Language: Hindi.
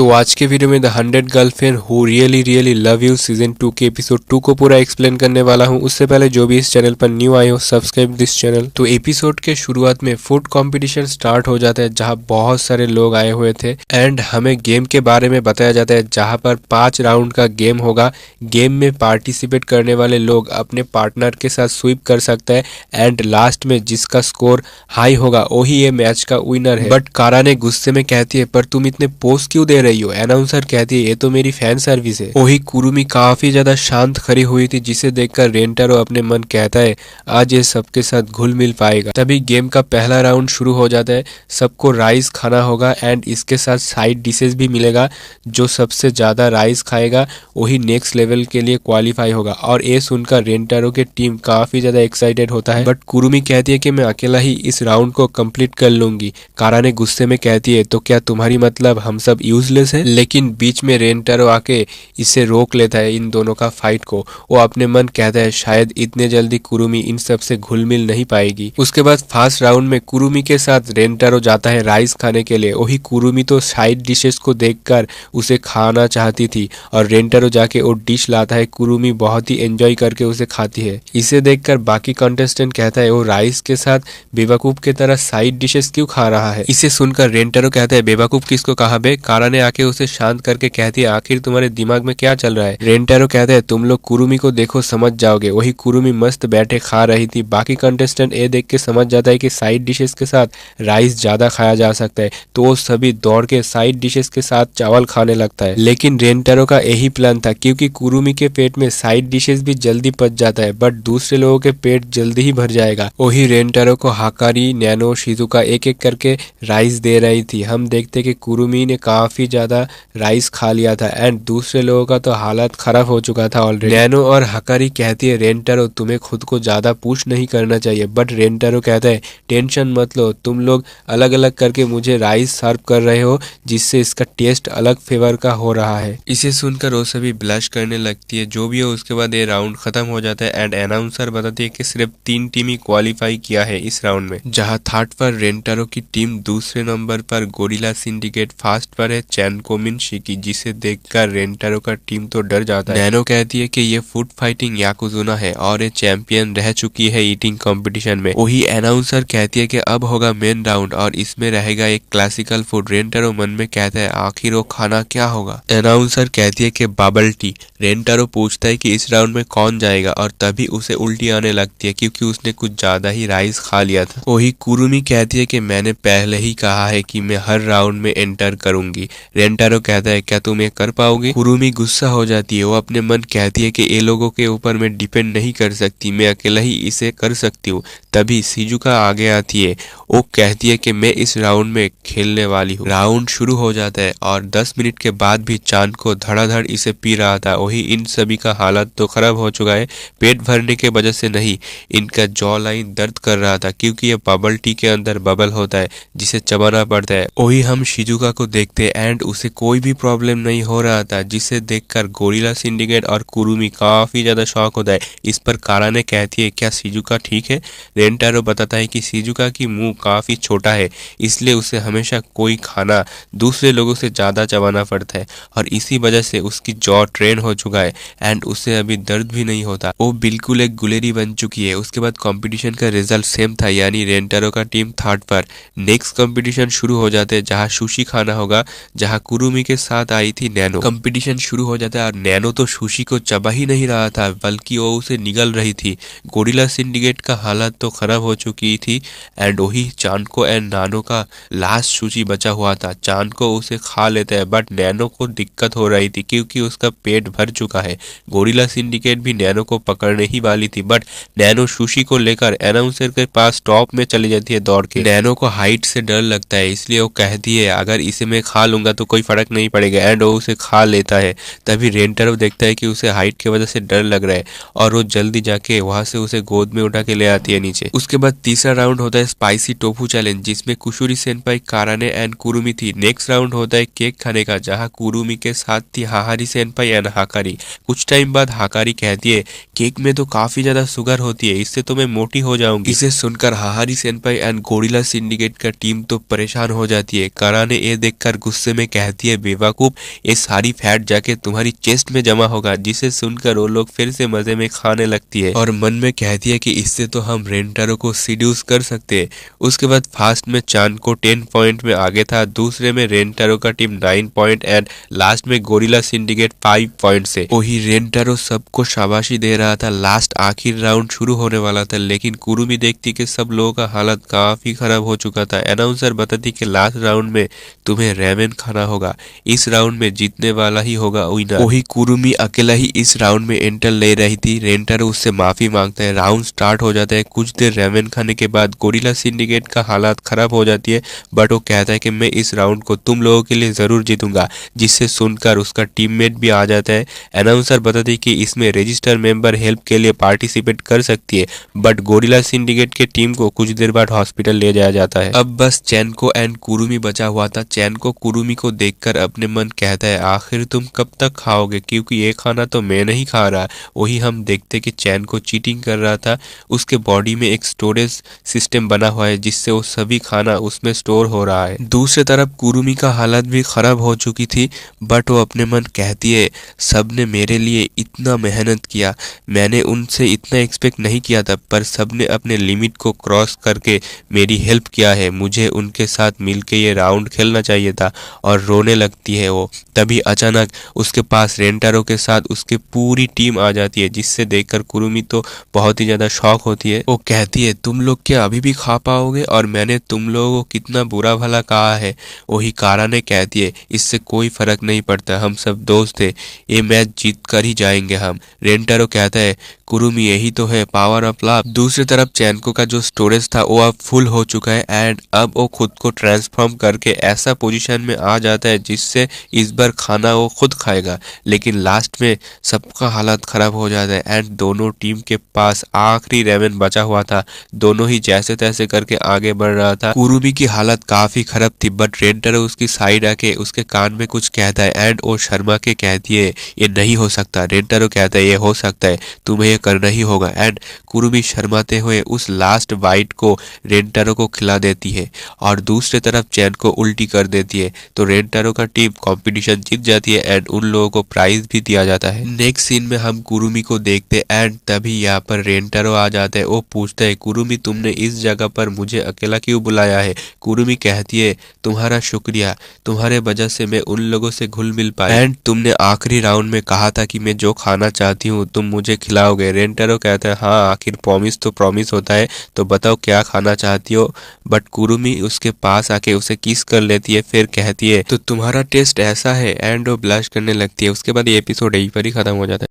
सो आज के वीडियो में the 100 girlfriend who really love you season 2 के एपिसोड 2 को पूरा एक्सप्लेन करने वाला हूं। उससे पहले जो भी इस चैनल पर न्यू आए हो सब्सक्राइब दिस चैनल। तो एपिसोड के शुरुआत में फूड कंपटीशन स्टार्ट हो जाता है जहां बहुत सारे लोग आए हुए थे एंड हमें गेम के बारे में बताया जाता है जहां पर 5 राउंड का गेम होगा। गेम में पार्टिसिपेट करने वाले लोग अपने पार्टनर के साथ स्वीप कर सकता है एंड लास्ट में जिसका स्कोर हाई होगा वही ये मैच का विनर है। बट कारा ने गुस्से में कहती है पर तुम इतने पोस्ट क्यों दे रही हो। अनाउंसर कहती है ये तो मेरी फैन सर्विस है। वही कुरुमी काफी ज्यादा शांत खड़ी हुई थी जिसे देखकर रेंटारो अपने मन कहता है आज ये सबके साथ घुल मिल पाएगा। तभी गेम का पहला राउंड शुरू हो जाता है। सबको राइस खाना होगा एंड इसके साथ साइड डिशेस भी मिलेगा। जो सबसे ज्यादा राइस खाएगा वही नेक्स्ट लेवल के लिए क्वालिफाई होगा। और ये सुनकर रेंटारो के टीम काफी ज्यादा एक्साइटेड होता है बट कुरुमी कहती है कि मैं अकेला ही इस राउंड को कंप्लीट कर लूंगी। कारा ने गुस्से में कहती है तो क्या तुम्हारी मतलब हम सब यूजलेस है। लेकिन बीच में रेंटारो आके इसे रोक लेता है इन दोनों का फाइट को। वो अपने मन कहता है शायद इतने जल्दी कुरुमी इन सब से घुल मिल नहीं पाएगी। उसके बाद फर्स्ट राउंड में कुरुमी के साथ रेंटारो जाता है राइस खाने के लिए। वही कुरुमी तो साइड डिशेस को देखकर उसे खाना चाहती थी और रेंटारो जाके वो डिश लाता है। कुरुमी बहुत ही एंजॉय करके उसे खाती है। इसे देखकर बाकी कंटेस्टेंट कहता है वो राइस के साथ बेवकूफ के तरह साइड डिशेस क्यों खा रहा है। इसे सुनकर रेंटारो कहता है बेवकूफ किसको कहा बे। कारा ने आके उसे शांत करके कहती है आखिर तुम्हारे दिमाग में क्या चल रहा है। रेंटारो कहता है तुम लोग कुरुमी को देखो समझ जाओगे। वही कुरुमी मस्त बैठे खा रही थी। बाकी कंटेस्टेंट ये देख के समझ जाता है कि साइड डिशेस के साथ राइस ज्यादा खाया जा सकता है तो वो सभी दौड़ के साइड डिशेस के साथ चावल खाने लगता है। लेकिन रेंटारो का यही प्लान था क्योंकि कुरुमी के पेट में साइड डिशेस भी जल्दी पच जाता है बट दूसरे लोगों के पेट जल्दी ही भर जाएगा। वही रेंटारो को हाकारी नैनो शिजुका एक एक करके राइस दे रही थी। हम देखते कि कुरुमी ने काफी ज्यादा राइस खा लिया था एंड दूसरे लोगों का तो हालत खराब हो चुका था ऑलरेडी। नैनो और हकारी कहती है रेंटारो तुम्हें खुद को ज्यादा पुश नहीं करना चाहिए बट रेंटारो कहता है टेंशन मत लो तुम लोग अलग अलग करके मुझे राइस सर्व कर रहे हो जिससे इसका टेस्ट अलग फ्लेवर का हो रहा है। इसे सुनकर वो सभी ब्लश करने लगती है। जो भी हो उसके बाद ये राउंड खत्म हो जाता है एंड अनाउंसर बताती है कि सिर्फ 3 टीम ही क्वालिफाई किया है इस राउंड में। जहां थर्ड पर रेंटारो की टीम, दूसरे नंबर पर गोरिल्ला सिंडिकेट, फर्स्ट पर है चैनकोमिन शिकी जिसे देखकर रेंटारो का टीम तो डर जाता है। नैनो कहती है कि ये फूड फाइटिंग याकुजुना है और ये चैंपियन रह चुकी है ईटिंग कंपटीशन में। वही अनाउंसर कहती है कि अब होगा मेन राउंड और इसमें रहेगा एक क्लासिकल फूड। रेंटारो मन में कहता है आखिर वो खाना क्या होगा। अनाउंसर कहती है कि बबल टी। रेंटारो पूछता है कि इस राउंड में कौन जाएगा और तभी उसे उल्टी आने लगती है क्योंकि उसने कुछ ज्यादा ही राइस खा लिया था। वही कुरुमी कहती है कि मैंने पहले ही कहा है कि मैं हर राउंड में एंटर करूंगी। रेंटारो कहता है क्या तुम ये कर पाओगे। कुरुमी गुस्सा हो जाती है। वो अपने मन कहती है कि ये लोगों के ऊपर मैं डिपेंड नहीं कर सकती, मैं अकेला ही इसे कर सकती हूँ। तभी शिजुका आगे आती है। वो कहती है कि मैं इस राउंड में खेलने वाली हूँ। राउंड शुरू हो जाता है और 10 मिनट के बाद भी चांद को धड़ाधड़ इसे पी रहा था। वही इन सभी का हालत तो खराब हो चुका है। पेट भरने के वजह से नहीं, इनका जॉ लाइन दर्द कर रहा था क्योंकि ये बबल टी के अंदर बबल होता है जिसे चबाना पड़ता है। वही हम शिजुका को देखते एंड उसे कोई भी प्रॉब्लम नहीं हो रहा था जिसे देखकर गोरिल्ला सिंडिकेट और कुरुमी काफी ज्यादा शॉक होता है। इस पर कारा ने कहती है क्या शिजुका ठीक है। रेंटारो बताता है कि शिजुका की मुंह काफी छोटा है इसलिए उसे हमेशा कोई खाना दूसरे लोगों से ज्यादा चबाना पड़ता है और इसी वजह से उसकी जॉ ट्रेन हो चुका है एंड उसे अभी दर्द भी नहीं होता। वो बिल्कुल एक गुलेरी बन चुकी है। उसके बाद कंपटीशन का रिजल्ट सेम था यानी रेंटारो का टीम थर्ड पर। नेक्स्ट कंपटीशन शुरू हो जाते हैं जहां सुशी खाना होगा जहां कुरुमी के साथ आई थी नैनो। कंपटीशन शुरू हो जाता है और नैनो तो सुशी को चबा ही नहीं रहा था बल्कि वो उसे निगल रही थी। गोरिल्ला सिंडिकेट का हालत तो खराब हो चुकी थी एंड वही चांको एंड नानो का लास्ट सुशी बचा हुआ था। चांद को उसे खा लेता है बट नैनो को दिक्कत हो रही थी क्योंकि उसका पेट भर चुका है। गोरिल्ला सिंडिकेट भी नैनो को पकड़ने ही वाली थी बट नैनो सुशी को लेकर अनाउंसर के पास टॉप में चली जाती है दौड़ के। नैनो को हाइट से डर लगता है इसलिए वो कहती है अगर इसे मैं खा लूंगा तो कोई फर्क नहीं पड़ेगा एंड वो उसे खा लेता है। तभी रेंटारो देखता है कि उसे हाइट की वजह से डर लग रहा है और वो जल्दी जाके वहां से उसे गोद में उठा के ले आती है नीचे। उसके बाद तीसरा राउंड होता है स्पाइसी टोफू चैलेंज जिसमें कुशुरी सेनपाई, काराने एंड कुरुमी थी। नेक्स्ट राउंड होता है केक खाने का जहाँ कुरुमी के साथ थी हाहारी सेनपाई एंड हाकारी। कुछ टाइम बाद हाकारी कहती है केक में तो काफी ज्यादा शुगर होती है इससे तो मैं मोटी हो जाऊंगी। इसे सुनकर हाहारी सेनपाई एंड गोरिल्ला सिंडिकेट का टीम तो परेशान हो जाती है। काराने ये देखकर गुस्से में कहती है बेवकूफ, ये सारी फैट जाके तुम्हारी चेस्ट में जमा होगा, जिसे सुनकर वो लोग फिर से मजे में खाने लगती है और मन में कहती है कि इससे तो हम रेंटारो को सीड्यूस कर सकते हैं। उसके बाद फास्ट में चान को 10 पॉइंट में आगे था, दूसरे में रेंटारो का टीम 9 पॉइंट एंड लास्ट में गोरिल्ला सिंडिकेट 5 पॉइंट से। वही रेंटारो सबको शाबाशी दे रहा था। लास्ट आखिर राउंड शुरू होने वाला था, लेकिन कुरुमी देखती कि सब लोगों का हालत काफी खराब हो चुका था। अनाउंसर बताती कि लास्ट राउंड में तुम्हें रेमेन खाना होगा, इस राउंड में जीतने वाला ही होगा विनर। वही कुरुमी अकेला ही इस राउंड में एंटर ले रही थी। रेंटारो उससे माफी मांगता है, राउंड स्टार्ट हो जाता है। कुछ देर रेमेन खाने के बाद गोरिल्ला सिंडिकेट का हालत खराब हो जाती है, बट वो कहता है कि मैं इस राउंड को तुम लोगों के लिए जरूर जीतूंगा, जिससे सुनकर उसका टीममेट भी आ जाता है। अनाउंसर बताती कि इसमें रजिस्टर मेंबर हेल्प के लिए पार्टिसिपेट कर सकती है, बट गोरिल्ला सिंडिकेट के टीम को कुछ देर बाद हॉस्पिटल ले जाया जाता है। अब बस चैनको एंड कुरुमी बचा हुआ था। चैनको कुरुमी को देखकर अपने मन कहता है, आखिर तुम कब तक खाओगे, क्योंकि ये खाना तो मैं नहीं खा रहा। वही हम देखते कि चैन को चीटिंग कर रहा था। उसके बॉडी में एक स्टोरेज सिस्टम बना हुआ है, जिससे वो सभी खाना उसमें स्टोर हो रहा है। दूसरी तरफ कुरुमी का हालत भी खराब हो चुकी थी, बट वो अपने मन कहती है, सबने मेरे लिए इतना मेहनत किया, मैंने उनसे इतना एक्सपेक्ट नहीं किया था, पर सबने अपने लिमिट को क्रॉस करके मेरी हेल्प किया है, मुझे उनके साथ मिलके ये राउंड खेलना चाहिए था। और रोने लगती है वो। तभी अचानक उसके पास रेंटारो के साथ उसकी पूरी टीम आ जाती है, जिससे देखकर कुरुमी तो बहुत ही ज्यादा शॉक होती है। वो कहती है, तुम लोग क्या अभी भी खा पाओगे, और मैंने तुम लोगों को कितना बुरा भला कहा है। वही कारा ने कहती है, इससे कोई फर्क नहीं पड़ता, हम सब दोस्त थे, ये मैच जीत कर ही जाएंगे हम। रेंटारो कहता है, कुरुमी यही तो है पावर ऑफ लव। दूसरी तरफ चैनको का जो स्टोरेज था वो अब फुल हो चुका है एंड अब वो खुद को ट्रांसफॉर्म करके ऐसा पोजीशन में आ जाता है जिससे इस बार खाना वो खुद खाएगा। लेकिन लास्ट में सबका हालत खराब हो जाता है एंड दोनों टीम के पास आखिरी रेमेन बचा हुआ था। दोनों ही जैसे तैसे करके आगे बढ़ रहा था। कुरुमी की हालत काफी खराब थी, बट रेंटारो उसकी साइड आके उसके कान में कुछ कहता है एंड वो शर्मा के कहती है, ये नहीं हो सकता। रेंटारो कहता है, ये हो सकता है, तुम्हें ये करना ही होगा। एंड कुरुमी शर्माते हुए उस लास्ट बाइट को रेंटारो को खिला देती है और दूसरे तरफ चैन को उल्टी कर देती है। तो रेंटारो का टीम कंपटीशन जीत जाती है एंड उन लोगों को प्राइज भी दिया जाता है। नेक्स्ट सीन में हम कुरुमी को देखते एंड तभी यहाँ पर रेंटारो आ जाता है। वो पूछता है, कुरुमी तुमने इस जगह पर मुझे अकेला क्यों बुलाया है। कुरुमी कहती है, तुम्हारा शुक्रिया, तुम्हारे वजह से मैं उन लोगों से घुल मिल पाई एंड तुमने आखिरी राउंड में कहा था कि मैं जो खाना चाहती हूँ तुम मुझे खिलाओगे। रेंटारो कहता है, हाँ आखिर प्रॉमिस तो प्रॉमिस होता है, तो बताओ क्या खाना चाहती हो। बट कुरुमी उसके पास आके उसे किस कर लेती है, फिर कहती है, तो तुम्हारा टेस्ट ऐसा है एंड वो ब्लश करने लगती है। उसके बाद ये एपिसोड यहीं पर ही खत्म हो जाता है।